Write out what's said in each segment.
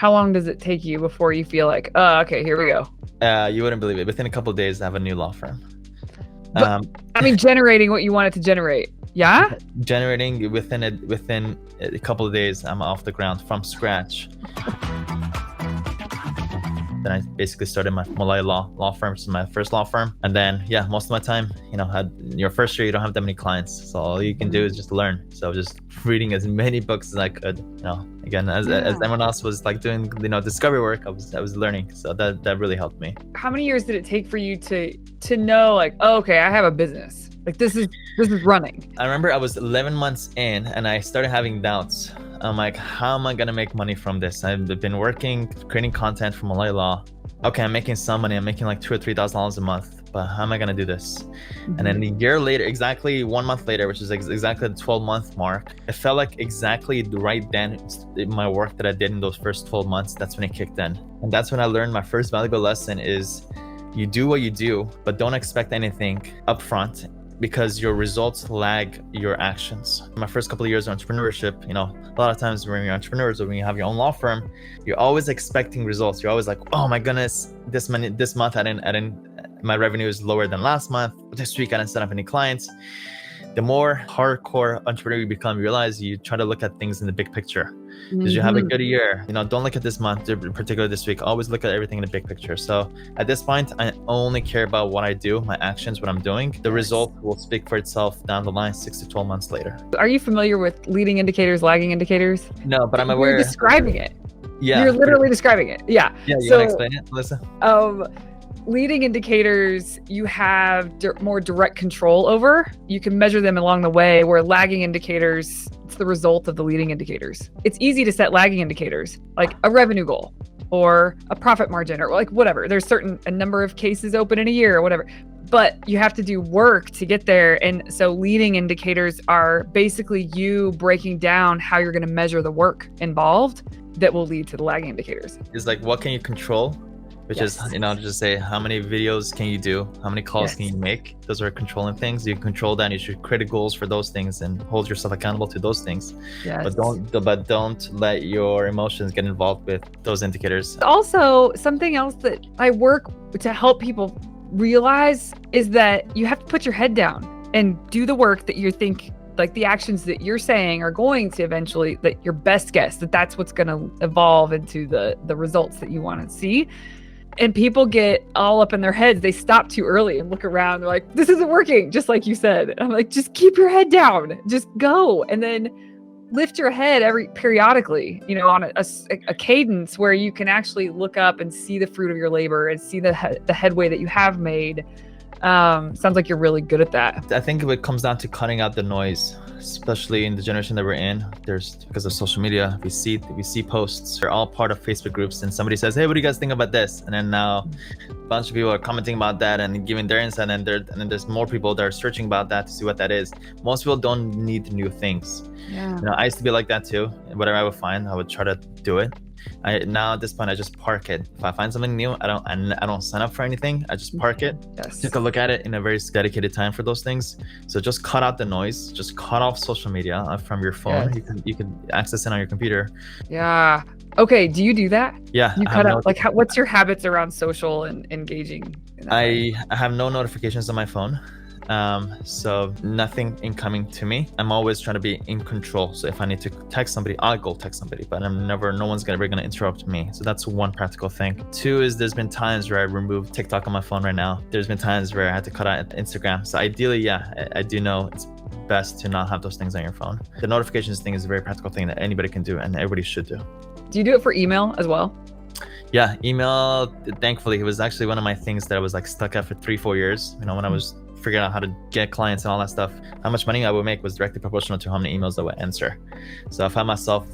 how long does it take you before you feel like, oh, okay, here we go? You wouldn't believe it. Within a couple of days, I have a new law firm. But, I mean, generating what you want it to generate. Yeah? Generating within a couple of days, I'm off the ground from scratch. Then I basically started my Mollaei Law firm, which is my first law firm. And then, yeah, most of my time, your first year, you don't have that many clients. So all you can do is just learn. So just reading as many books as I could, again, as everyone else was like doing, discovery work, I was learning. So that really helped me. How many years did it take for you to know like, oh, okay, I have a business. Like this is running. I remember I was 11 months in and I started having doubts. I'm like, how am I gonna make money from this? I've been working, creating content for Mollaei Law. Okay, I'm making some money. I'm making like $2,000 or $3,000 a month, but how am I gonna do this? Mm-hmm. And then a year later, exactly 1 month later, which is exactly the 12-month mark, it felt like exactly right then, my work that I did in those first 12 months, that's when it kicked in. And that's when I learned my first valuable lesson is you do what you do, but don't expect anything upfront, because your results lag your actions. My first couple of years of entrepreneurship, a lot of times when you're entrepreneurs or when you have your own law firm, you're always expecting results. You're always like, oh my goodness, this month my revenue is lower than last month. This week I didn't set up any clients. The more hardcore entrepreneur you become, you realize you try to look at things in the big picture. Because you have a good year, don't look at this month, particularly this week. Always look at everything in the big picture. So at this point, I only care about what I do, my actions, what I'm doing. The result will speak for itself down the line 6 to 12 months later. Are you familiar with leading indicators, lagging indicators? No, but I'm aware. You're describing it. Yeah. You're literally describing it. Yeah. Yeah, you want to explain it, Melissa? Leading indicators, you have more direct control over. You can measure them along the way, where lagging indicators, it's the result of the leading indicators. It's easy to set lagging indicators, like a revenue goal or a profit margin or like whatever. There's a number of cases open in a year or whatever, but you have to do work to get there. And so leading indicators are basically you breaking down how you're going to measure the work involved that will lead to the lagging indicators. It's like, what can you control? Which is, just say, how many videos can you do? How many calls can you make? Those are controlling things. You control that. And you should create goals for those things and hold yourself accountable to those things. Yes. But don't let your emotions get involved with those indicators. Also, something else that I work to help people realize is that you have to put your head down and do the work that you think, like the actions that you're saying are going to eventually, that your best guess, that's what's going to evolve into the results that you want to see. And people get all up in their heads. They stop too early and look around. They're like, this isn't working, just like you said. And I'm like, just keep your head down. Just go. And then lift your head periodically, on a cadence where you can actually look up and see the fruit of your labor and see the headway that you have made. Sounds like you're really good at that. I think it comes down to cutting out the noise, especially in the generation that we're in. Because of social media, we see posts. They're all part of Facebook groups, and somebody says, hey, what do you guys think about this? And then now a bunch of people are commenting about that and giving their insight, and then there's more people that are searching about that to see what that is. Most people don't need new things. Yeah. I used to be like that too. Whatever I would find, I would try to do it. Now at this point, I just park it. If I find something new, I don't sign up for anything. I just park it. Yes. Take a look at it in a very dedicated time for those things. So just cut out the noise. Just cut off social media from your phone. Yes. You can access it on your computer. Yeah. Okay. Do you do that? Yeah. You cut out what's your habits around social and engaging? I have no notifications on my phone. So nothing incoming to me. I'm always trying to be in control. So if I need to text somebody, I'll go text somebody, but no one's ever gonna interrupt me. So that's one practical thing. Two is there's been times where I removed TikTok on my phone right now. There's been times where I had to cut out Instagram. So ideally, I do know it's best to not have those things on your phone. The notifications thing is a very practical thing that anybody can do and everybody should do. Do you do it for email as well? Yeah, email, thankfully, it was actually one of my things that I was stuck at for 3-4 years. When I was figuring out how to get clients and all that stuff, how much money I would make was directly proportional to how many emails I would answer. So I found myself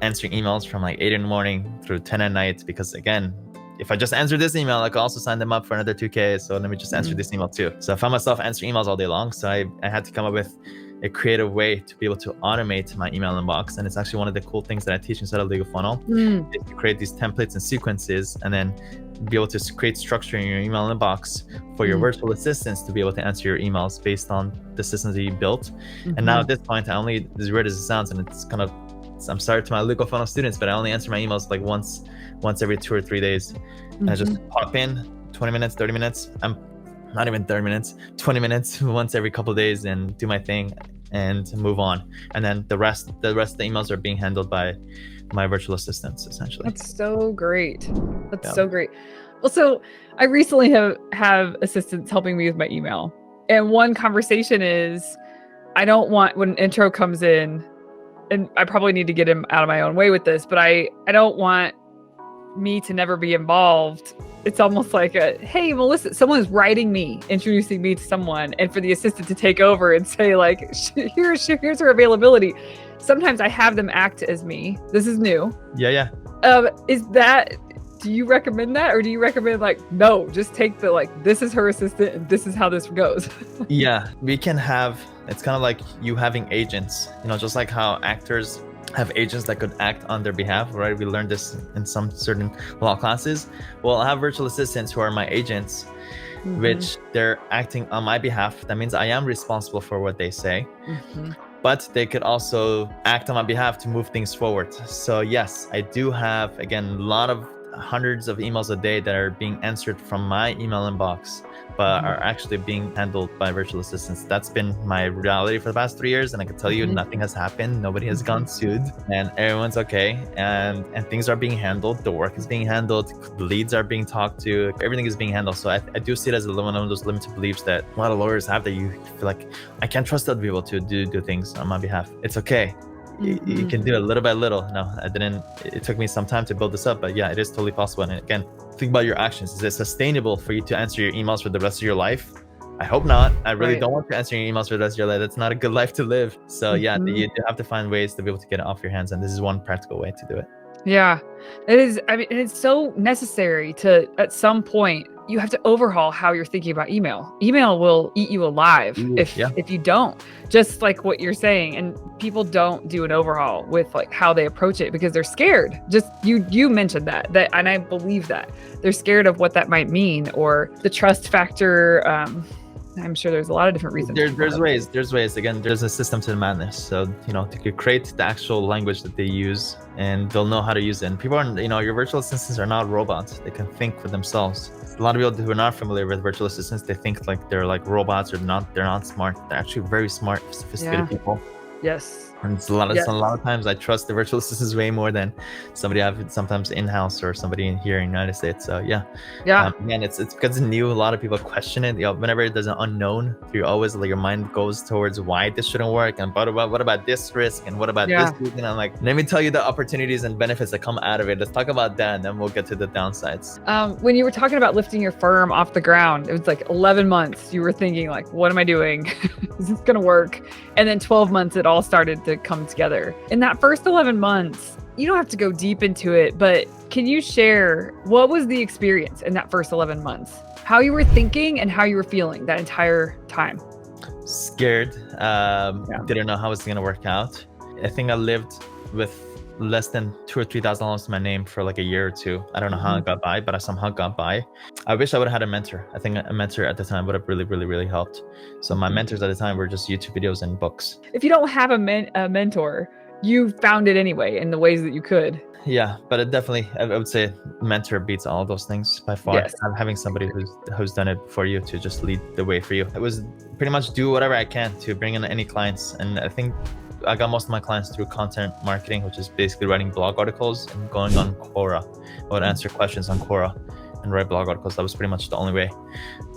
answering emails from 8 in the morning through 10 at night, because again, if I just answer this email, I could also sign them up for another 2K. So let me just answer this email too. So I found myself answering emails all day long. So I had to come up with a creative way to be able to automate my email inbox. And it's actually one of the cool things that I teach inside of Legal Funnel, is to create these templates and sequences, and then be able to create structure in your email inbox for your virtual assistants to be able to answer your emails based on the systems that you built. And now at this point, as weird as it sounds, and it's kind of I'm sorry to my legal funnel students, but I only answer my emails like once every 2 or 3 days. And I just pop in 20 minutes, 30 minutes. I'm not even 30 minutes, 20 minutes once every couple of days, and do my thing and move on. And then the rest of the emails are being handled by my virtual assistants, essentially. That's so great. That's so great. Also, I recently have assistants helping me with my email. And one conversation is, I don't want, when an intro comes in, and I probably need to get him out of my own way with this, but I don't want me to never be involved. It's almost like a, hey, Melissa, someone's writing me, introducing me to someone, and for the assistant to take over and say like, here's her availability. Sometimes I have them act as me. This is new. Yeah. Do you recommend that, or do you recommend like, no, just take the, like, this is her assistant and this is how this goes? Yeah, we can have, it's kind of like you having agents, just like how actors have agents that could act on their behalf, right? We learned this in some certain law classes. Well, I have virtual assistants who are my agents, which they're acting on my behalf. That means I am responsible for what they say. But they could also act on my behalf to move things forward. So yes, I do have, again, a lot of hundreds of emails a day that are being answered from my email inbox, but are actually being handled by virtual assistants. That's been my reality for the past 3 years, and I can tell you nothing has happened. Nobody has gone sued, and everyone's okay, and things are being handled. The work is being handled. The leads are being talked to. Everything is being handled. So I do see it as one of those limited beliefs that a lot of lawyers have, that you feel like, I can't trust other people to do things on my behalf. It's okay. You can do it little by little. No, it took me some time to build this up, but yeah, it is totally possible. And again, think about your actions. Is it sustainable for you to answer your emails for the rest of your life? I hope not. I really don't want to answer your emails for the rest of your life. That's not a good life to live. So yeah, you have to find ways to be able to get it off your hands. And this is one practical way to do it. Yeah, it is. I mean, it's so necessary to, at some point, you have to overhaul how you're thinking about email. Email will eat you alive if you don't, just like what you're saying. And people don't do an overhaul with like how they approach it because they're scared. Just you mentioned that, and I believe that they're scared of what that might mean, or the trust factor. I'm sure there's a lot of different reasons. There's ways. Again, there's a system to the madness. So, to create the actual language that they use, and they'll know how to use it. And people are, your virtual assistants are not robots. They can think for themselves. A lot of people who are not familiar with virtual assistants, they think like they're like robots, or not. They're not smart. They're actually very smart, sophisticated people. Yes. And it's a lot of times I trust the virtual assistants way more than somebody I have sometimes in-house, or somebody in here in the United States. So yeah. Again, it's because it's new. A lot of people question it. Whenever there's an unknown, you're always like, your mind goes towards why this shouldn't work, and what about this risk, and what about this risk? And I'm like, let me tell you the opportunities and benefits that come out of it. Let's talk about that, and then we'll get to the downsides. When you were talking about lifting your firm off the ground, it was like 11 months. You were thinking like, what am I doing? Is this gonna work? And then 12 months, it all started to come together. In that first 11 months, you don't have to go deep into it, but can you share what was the experience in that first 11 months? How you were thinking and how you were feeling that entire time? Scared. Didn't know how it was going to work out. I think I lived with less than $2,000 or $3,000 to my name for like a year or two. I don't know how I got by, but I somehow got by. I wish I would have had a mentor. I think a mentor at the time would have really, really, really helped. So my mentors at the time were just YouTube videos and books. If you don't have a mentor, you found it anyway in the ways that you could. Yeah, but it definitely, I would say mentor beats all of those things by far. Yes. Having somebody who's done it for you to just lead the way for you. It was pretty much do whatever I can to bring in any clients. And I think I got most of my clients through content marketing, which is basically writing blog articles and going on Quora. I would answer questions on Quora and write blog articles. That was pretty much the only way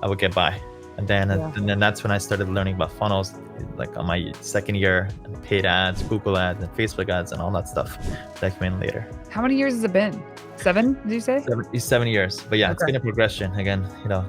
I would get by. And then that's when I started learning about funnels, like on my second year, and paid ads, Google ads, and Facebook ads, and all that stuff that came in later. How many years has it been? 7, did you say? 7 years. But yeah, It's been a progression. Again,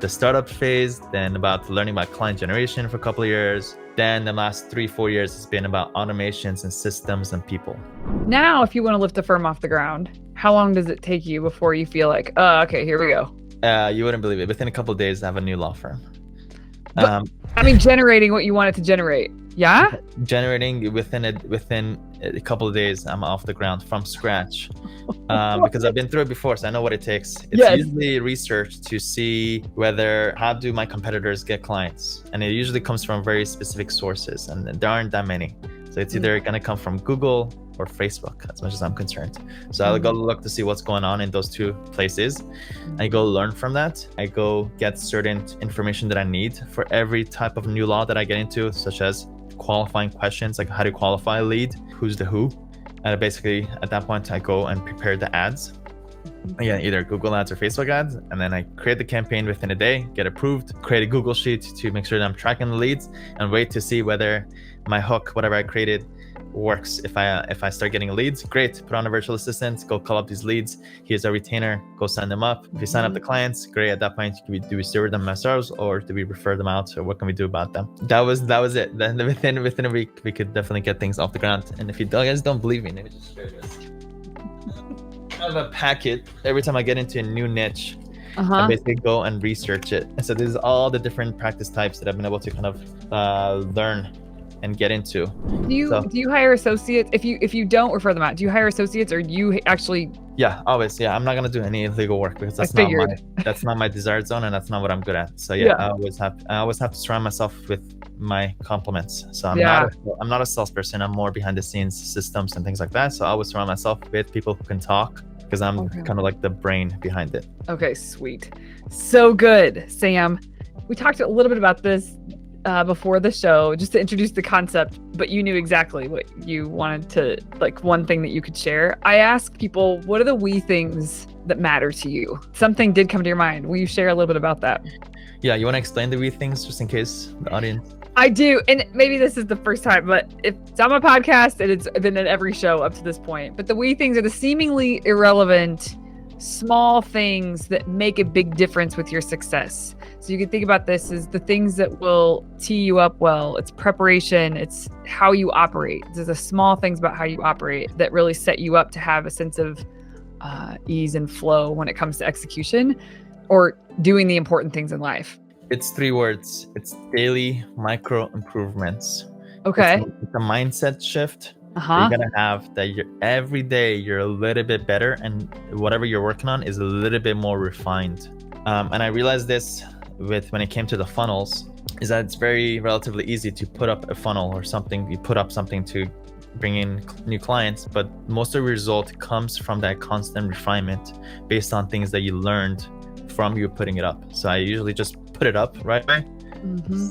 the startup phase, then about learning about client generation for a couple of years. Then the last 3-4 years has been about automations and systems and people. Now, if you want to lift a firm off the ground, how long does it take you before you feel like, okay, here we go? You wouldn't believe it. Within a couple of days, I have a new law firm. But, generating what you want it to generate. Yeah? Generating within a couple of days, I'm off the ground from scratch. Because I've been through it before, so I know what it takes. It's usually research to see how do my competitors get clients. And it usually comes from very specific sources, and there aren't that many. So it's either going to come from Google or Facebook, as much as I'm concerned. So I'll go look to see what's going on in those two places. I go learn from that. I go get certain information that I need for every type of new law that I get into, such as qualifying questions, like how to qualify a lead, who's the who. And basically at that point, I go and prepare the ads. Again, either Google ads or Facebook ads. And then I create the campaign within a day, get approved, create a Google sheet to make sure that I'm tracking the leads, and wait to see whether my hook, whatever I created, works. If I start getting leads, great, put on a virtual assistant, go call up these leads. Here's a retainer, go sign them up. If you sign up the clients, great. At that point, do we serve them ourselves, or do we refer them out, or what can we do about them? That was it. Then within a week, we could definitely get things off the ground. And if you guys don't believe me, let me just share this. I have a packet every time I get into a new niche. I basically go and research it. And so this is all the different practice types that I've been able to kind of learn and get into. Do you hire associates? If you don't refer them out, do you hire associates, or you actually? Yeah, always. Yeah, I'm not gonna do any legal work because that's not my desired zone, and that's not what I'm good at. So I always have to surround myself with my compliments. So I'm not a salesperson. I'm more behind the scenes systems and things like that. So I always surround myself with people who can talk, because I'm kind of like the brain behind it. Okay, sweet. So good, Sam. We talked a little bit about this before the show, just to introduce the concept, but you knew exactly what you wanted to, like, one thing that you could share. I ask people, what are the we things that matter to you? Something did come to your mind. Will you share a little bit about that? Yeah, you want to explain the we things just in case the audience? I do, and maybe this is the first time, but it's on my podcast and it's been in every show up to this point. But the we things are the seemingly irrelevant, small things that make a big difference with your success. So you can think about this as the things that will tee you up well. It's preparation. It's how you operate. There's the small things about how you operate that really set you up to have a sense of ease and flow when it comes to execution or doing the important things in life. It's 3 words. It's daily micro improvements. Okay. It's a mindset shift. You're gonna have that every day you're a little bit better, and whatever you're working on is a little bit more refined. And I realized this when it came to the funnels, is that it's very relatively easy to put up a funnel or something. You put up something to bring in new clients, but most of the result comes from that constant refinement based on things that you learned from you putting it up. So I usually just put it up right away,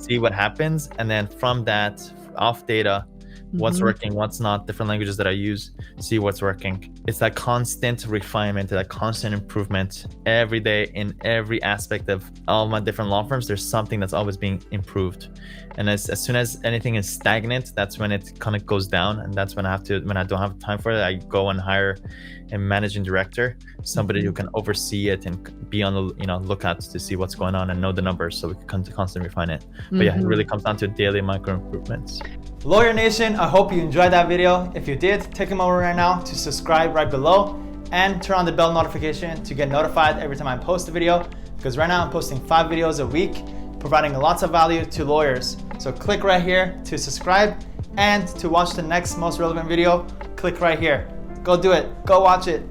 see what happens, and then from that, off data, what's working, what's not, different languages that I use, see what's working. It's that constant refinement, that constant improvement every day in every aspect of all my different law firms. There's something that's always being improved. And as soon as anything is stagnant, that's when it kind of goes down. And that's when I don't have time for it, I go and hire a managing director, somebody who can oversee it and be on the lookout to see what's going on and know the numbers, so we can constantly refine it. But yeah, it really comes down to daily micro improvements. Lawyer Nation, I hope you enjoyed that video. If you did, take a moment right now to subscribe right below and turn on the bell notification to get notified every time I post a video, because right now I'm posting 5 videos a week, providing lots of value to lawyers. So click right here to subscribe, and to watch the next most relevant video, click right here. Go do it. Go watch it.